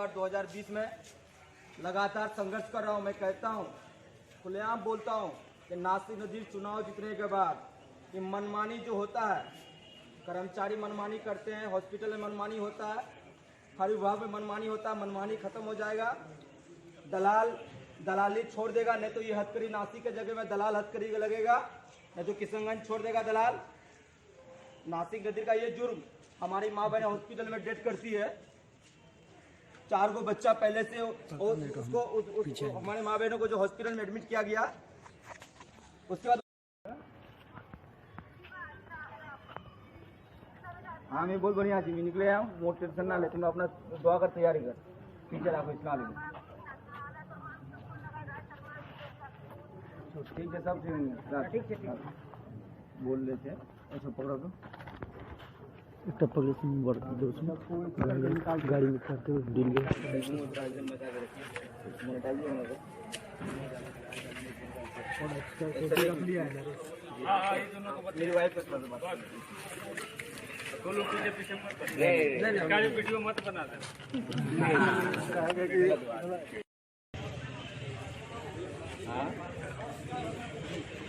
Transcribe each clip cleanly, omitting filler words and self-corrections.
बार 2020 में लगातार संघर्ष कर रहा हूं। मैं कहता हूं, खुलेआम बोलता हूं कि नासिक नज़ीर चुनाव जीतने के बाद ये मनमानी जो होता है, कर्मचारी मनमानी करते हैं, हॉस्पिटल में मनमानी होता है, हर विभाग में मनमानी होता है, मनमानी खत्म हो जाएगा। दलाली छोड़ देगा, नहीं तो ये हथकरी नासिक के जगह में दलाल हथकरी लगेगा, नहीं तो किशनगंज छोड़ देगा दलाल। नासिक नज़ीर का ये जुर्म, हमारी माँ बहन हॉस्पिटल में डेथ करती है, 4 गो बच्चा पहले से उसको हमारे माँ बहनों को जो हॉस्पिटल में एडमिट किया गया, उसके बाद हाँ मैं बहुत बढ़िया जी, मैं निकले आया हूँ, मोट टेंशन ना ले, तुम अपना दुआ कर तैयारी कर, पीछे रखो इतना लेंगे ठीक है, सब ठीक है बोल लेते हैं, ऐसा पकड़ो तो गाड़ी में करते हुए डील गए। मेरी वाइफ के साथ वीडियो मत बना दे।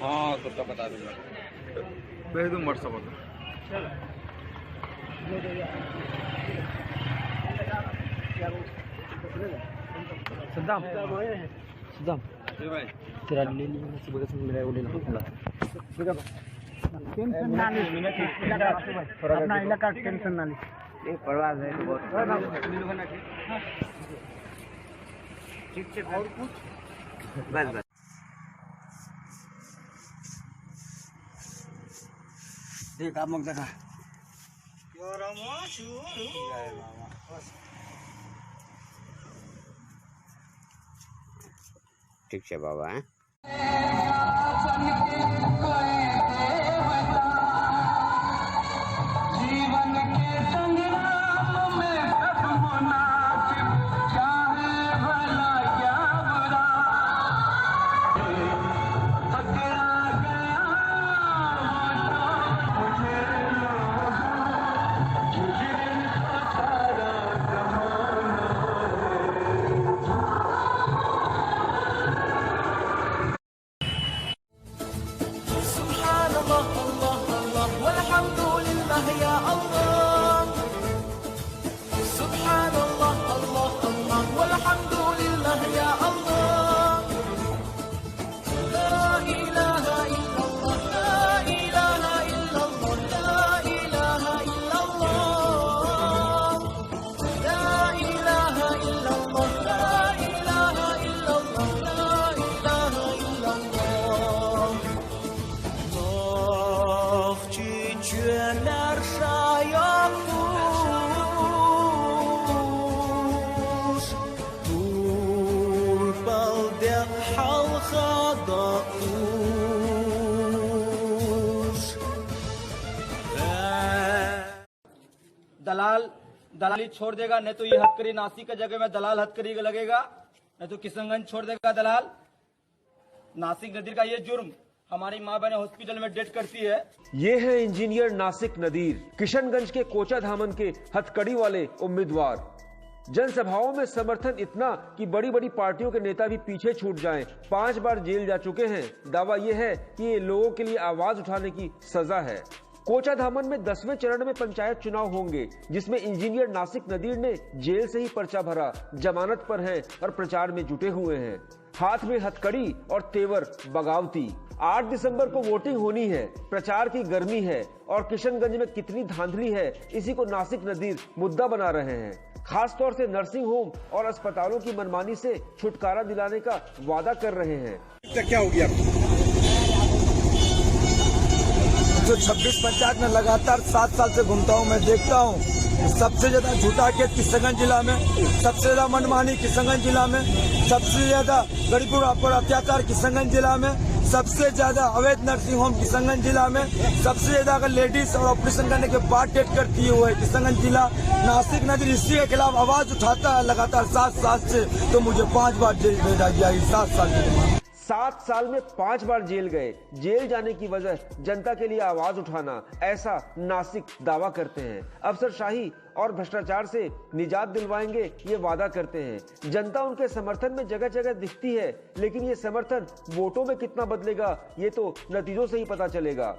हाँ तो बता दूंगा, भेज दूँ व्हाट्सएप पर। सद्दाम भाई तेरा ले लिया सुबह से मेरा वो लेना पड़ा। टेंशन ना ले, अपना इलाका टेंशन ना ले, ये परवाह है बहुत ठीक है। और कुछ बस देख आप मग देखा ठीक है बाबा हैं। जीवन के संग्राम में सब मुनासिब, चाहे भला या बुरा, पकड़ा गया मुझे जिनको सारा जमाना दलाली छोड़ देगा, नहीं तो ये हथकरी नासिक के जगह में दलाल हथकरी लगेगा, नहीं तो किशनगंज छोड़ देगा दलाल। नासिक नज़ीर का ये जुर्म, हमारी माँ बहन हॉस्पिटल में डेथ करती है। ये है इंजीनियर नासिक नदीर, किशनगंज के कोचा धामन के हथकड़ी वाले उम्मीदवार। जनसभाओं में समर्थन इतना कि बड़ी बड़ी पार्टियों के नेता भी पीछे छूट जाएं। 5 बार जेल जा चुके हैं। दावा यह है कि ये लोगों के लिए आवाज उठाने की सजा है। कोचा धामन में 10वें चरण में पंचायत चुनाव होंगे, जिसमें इंजीनियर नासिक नदीर ने जेल से ही पर्चा भरा, जमानत पर हैं और प्रचार में जुटे हुए हैं। हाथ में हथकड़ी और तेवर बगावती। 8 दिसंबर को वोटिंग होनी है, प्रचार की गर्मी है और किशनगंज में कितनी धांधली है, इसी को नासिक नदीर मुद्दा बना रहे हैं। खास तौर से नर्सिंग होम और अस्पतालों की मनमानी से छुटकारा दिलाने का वादा कर रहे हैं। क्या हो गया? जो 26 पंचायत में लगातार 7 साल से घूमता हूँ, मैं देखता हूँ सबसे ज्यादा झूठा केस किशनगंज जिला में, सबसे ज्यादा मनमानी किशनगंज जिला में, सबसे ज्यादा गरीबों पर अत्याचार किशनगंज जिला में, सबसे ज्यादा अवैध नर्सिंग होम किशनगंज जिला में, सबसे ज्यादा अगर लेडीज और ऑपरेशन करने के बाद डेथ करती है वो है किशनगंज जिला। नासिक नदीर इसी के खिलाफ आवाज उठाता है लगातार 7 साल से, तो मुझे 5 बार जेल भेजा गया 7 साल के बाद। 7 साल में 5 बार जेल गए। जेल जाने की वजह जनता के लिए आवाज उठाना, ऐसा नासिक दावा करते हैं। अफसरशाही और भ्रष्टाचार से निजात दिलवाएंगे ये वादा करते हैं। जनता उनके समर्थन में जगह जगह दिखती है, लेकिन ये समर्थन वोटों में कितना बदलेगा ये तो नतीजों से ही पता चलेगा।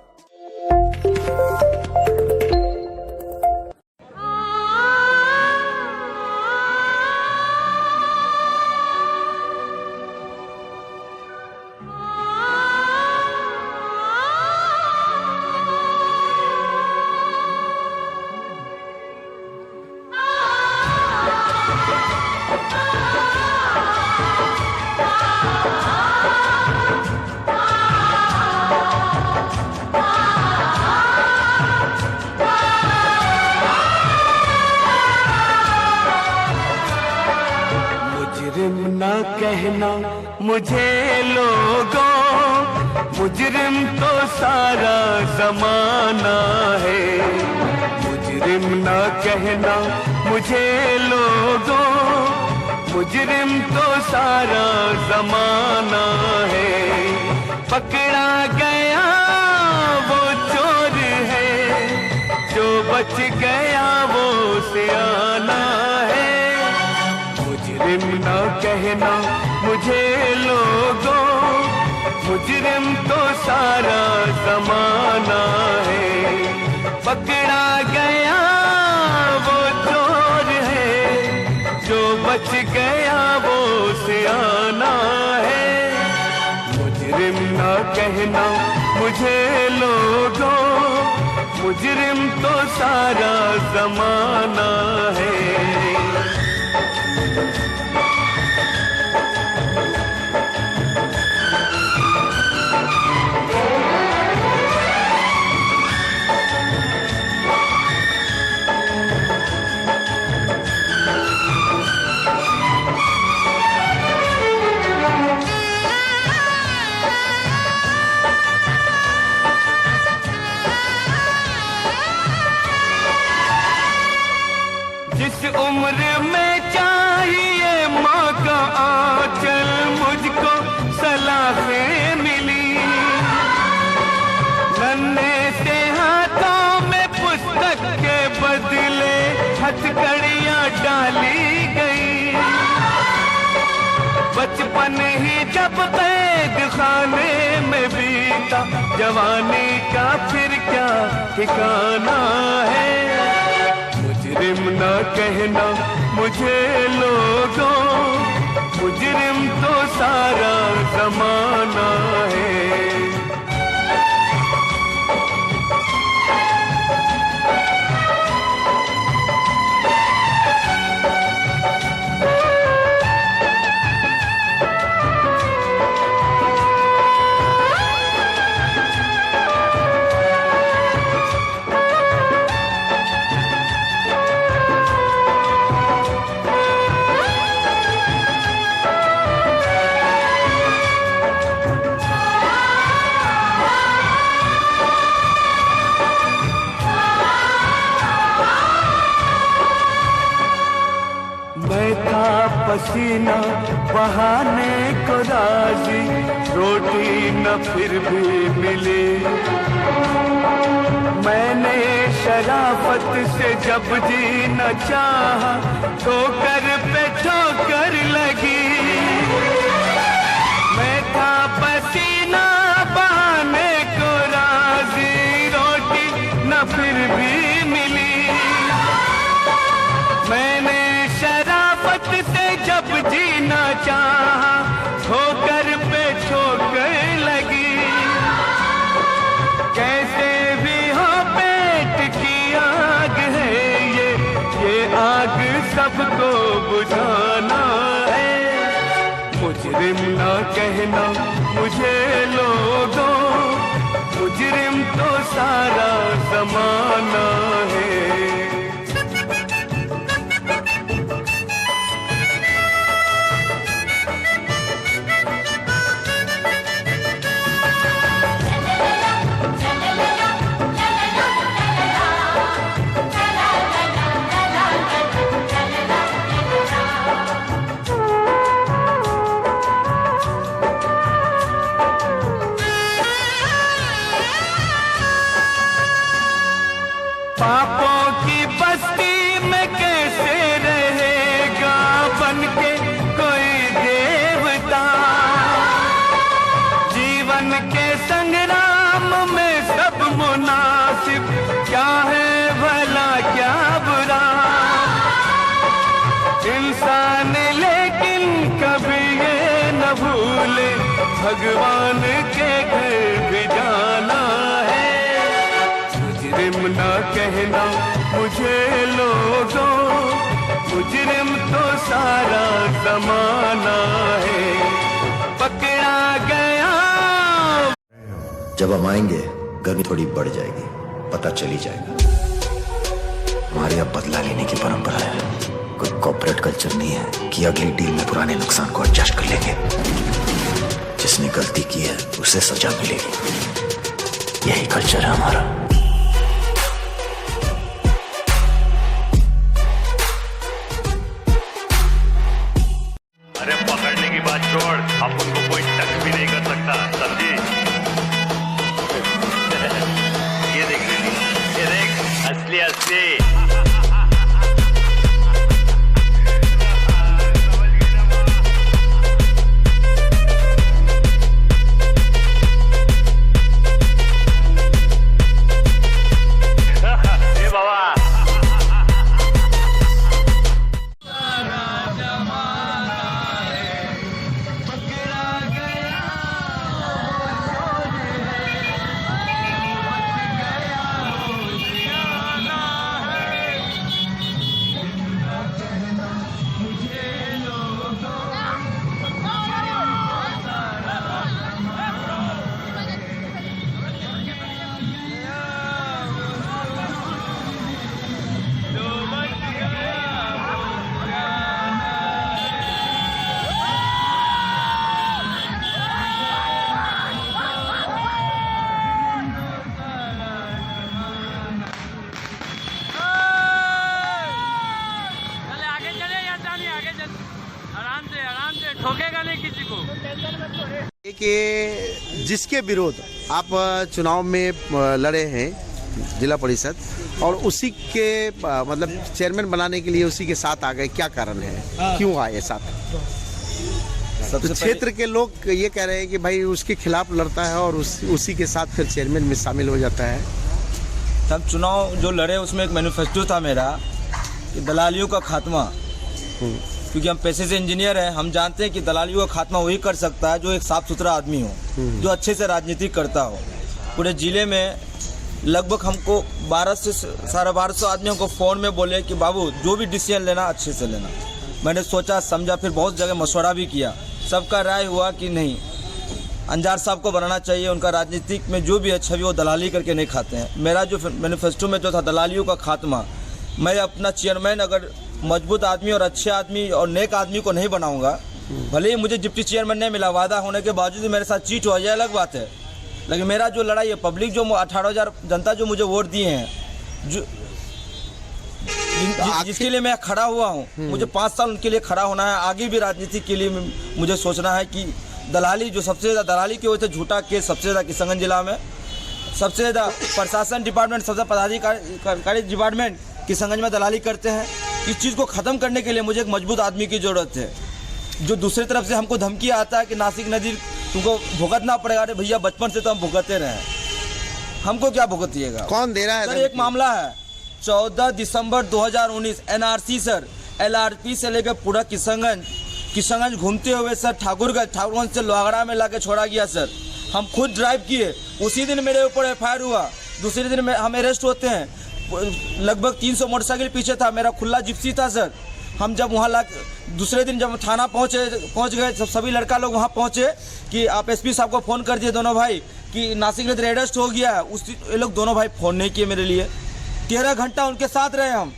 कहना मुझे लोगों, मुजरिम तो सारा जमाना है। मुजरिम ना कहना मुझे लोगों, मुजरिम तो सारा जमाना है। पकड़ा गया वो चोर है, जो बच गया वो सियाना है। मुजरिम ना कहना मुझे लोगों, मुजरिम तो सारा जमाना है। पकड़ा गया वो चोर है, जो बच गया वो सियाना है। मुजरिम ना कहना मुझे लोगों, मुजरिम तो सारा जमाना है। जिस उम्र में चाहिए माँ का आंचल, मुझको सलाखें मिली। नन्हे से हाथों में पुस्तक के बदले हथकड़ियाँ डाली गई। बचपन ही जब कैद खाने में बीता, जवानी का फिर क्या ठिकाना है। मुजरिम ना कहना मुझे लोगों, मुजरिम तो सारा जमाना है। पसीना बहाने को राजी, रोटी न फिर भी मिली। मैंने शराफत से जब जीना चाहा, ठोकर पे ठोकर लगी। मैं था पसीना बहाने को राजी, रोटी न फिर भी मिली। मैंने शराफत से जब जीना चाहा, ठोकर पे ठोकर लगी। कैसे भी हो पेट की आग है ये आग सबको बुझाना है। मुजरिम ना कहना मुझे लोगों, मुजरिम तो सारा जमाना है। इंसान लेकिन कभी ये न भूले भगवान के घर भी जाना है। मुजरिम ना कहना मुझे लोगों, मुजरिम तो सारा जमाना है। पकड़ा गया जब हम आएंगे गर्मी थोड़ी बढ़ जाएगी, पता चली जाएगा। हमारे अब बदला लेने की परंपरा है, कोई कॉर्पोरेट कल्चर नहीं है कि अगली डील में पुराने नुकसान को एडजस्ट कर लेंगे। जिसने गलती की है उसे सजा मिलेगी, यही कल्चर है हमारा। अरे पकड़ने की बात छोड़, अपन को कोई टच भी नहीं कर सकता, समझी? ये देख रही, ये देख असली असली। ठोकेगा नहीं किसी को। कि जिसके विरोध आप चुनाव में लड़े हैं जिला परिषद, और उसी के मतलब चेयरमैन बनाने के लिए उसी के साथ आ गए, क्या कारण है, क्यों आए साथ? तो क्षेत्र के लोग ये कह रहे हैं कि भाई उसके खिलाफ लड़ता है और उसी के साथ फिर चेयरमैन में शामिल हो जाता है। हम चुनाव जो लड़े उसमें एक मैनिफेस्टो था मेरा कि दलालियों का खात्मा, क्योंकि हम पैसे से इंजीनियर हैं, हम जानते हैं कि दलालियों का खात्मा वही कर सकता है जो एक साफ सुथरा आदमी हो, जो अच्छे से राजनीति करता हो। पूरे जिले में लगभग हमको 12 से 1250 आदमी हमको फ़ोन में बोले कि बाबू जो भी डिसीजन लेना अच्छे से लेना। मैंने सोचा समझा, फिर बहुत जगह मशवरा भी किया, सबका राय हुआ कि नहीं, अंजार साहब को बनाना चाहिए। उनका राजनीतिक में जो भी है छवि वो दलाली करके नहीं खाते हैं। मेरा जो मैनिफेस्टो में जो था दलालियों का खात्मा, मैं अपना चेयरमैन अगर मजबूत आदमी और अच्छे आदमी और नेक आदमी को नहीं बनाऊंगा, भले ही मुझे डिप्टी चेयरमैन नहीं मिला, वादा होने के बावजूद मेरे साथ चीट हो जाए अलग बात है, लेकिन मेरा जो लड़ाई है, पब्लिक जो 18,000 जनता जो मुझे वोट दिए हैं, जो जिसके लिए मैं खड़ा हुआ हूँ, मुझे 5 साल उनके लिए खड़ा होना है। आगे भी राजनीति के लिए मुझे सोचना है कि दलाली जो सबसे ज़्यादा दलाली की वजह से झूठा केस सबसे ज़्यादा किशनगंज जिला में, सबसे ज़्यादा प्रशासन डिपार्टमेंट, सबसे पदाधिकारी डिपार्टमेंट किशनगंज में दलाली करते हैं। इस चीज़ को ख़त्म करने के लिए मुझे एक मजबूत आदमी की ज़रूरत है। जो दूसरी तरफ से हमको धमकी आता है कि नासिक नदी तुमको भुगतना पड़ेगा। अरे भैया बचपन से तो हम भुगतते रहे, हमको क्या भुगतिएगा? कौन दे रहा है? सर एक मामला है 14 दिसंबर 2019 NRC सर, LRP से लेकर पूरा किशनगंज घूमते हुए सर ठाकुरगंज से लोहागड़ा में लाके छोड़ा गया सर। हम खुद ड्राइव किए, उसी दिन मेरे ऊपर FIR हुआ, दूसरे दिन में हम अरेस्ट होते हैं। लगभग 300 मोटरसाइकिल पीछे था, मेरा खुला जिप्सी था सर। हम जब वहाँ दूसरे दिन जब थाना पहुँच गए, सभी लड़का लोग वहाँ पहुँचे कि आप SP साहब को फ़ोन कर दिए दोनों भाई कि नासिक नदी अरेस्ट हो गया है। ये लोग दोनों भाई फ़ोन नहीं किए मेरे लिए। 13 घंटा उनके साथ रहे हम,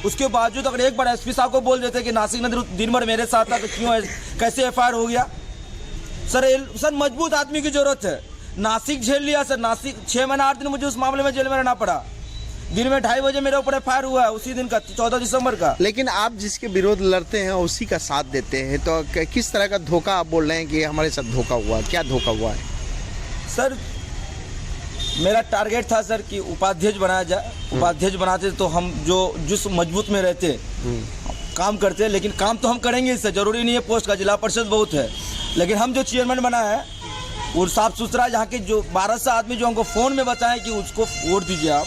उसके बावजूद अगर एक बार SP साहब को बोल देते कि नासिक नदी दिन भर मेरे साथ था तो क्यों कैसे FIR हो गया? सर मजबूत आदमी की ज़रूरत है। नासिक झेल लिया सर, नासिक 6 महीना 8 दिन मुझे उस मामले में जेल में रहना पड़ा। दिन में 2:30 बजे मेरे ऊपर FIR हुआ है, उसी दिन का 14 दिसंबर का। लेकिन आप जिसके विरोध लड़ते हैं उसी का साथ देते हैं, तो किस तरह का धोखा आप बोल रहे हैं कि हमारे साथ धोखा हुआ? क्या धोखा हुआ है? सर मेरा टारगेट था सर कि उपाध्यक्ष बनाया जाए। उपाध्यक्ष बनाते तो हम जिस मजबूत में रहते काम करते, लेकिन काम तो हम करेंगे, इससे जरूरी नहीं है पोस्ट का, जिला परिषद बहुत है, लेकिन हम जो चेयरमैन बना है और साफ सुथरा, यहाँ के जो 1200 आदमी जो हमको फ़ोन में बताएं कि उसको वोट दीजिए आप,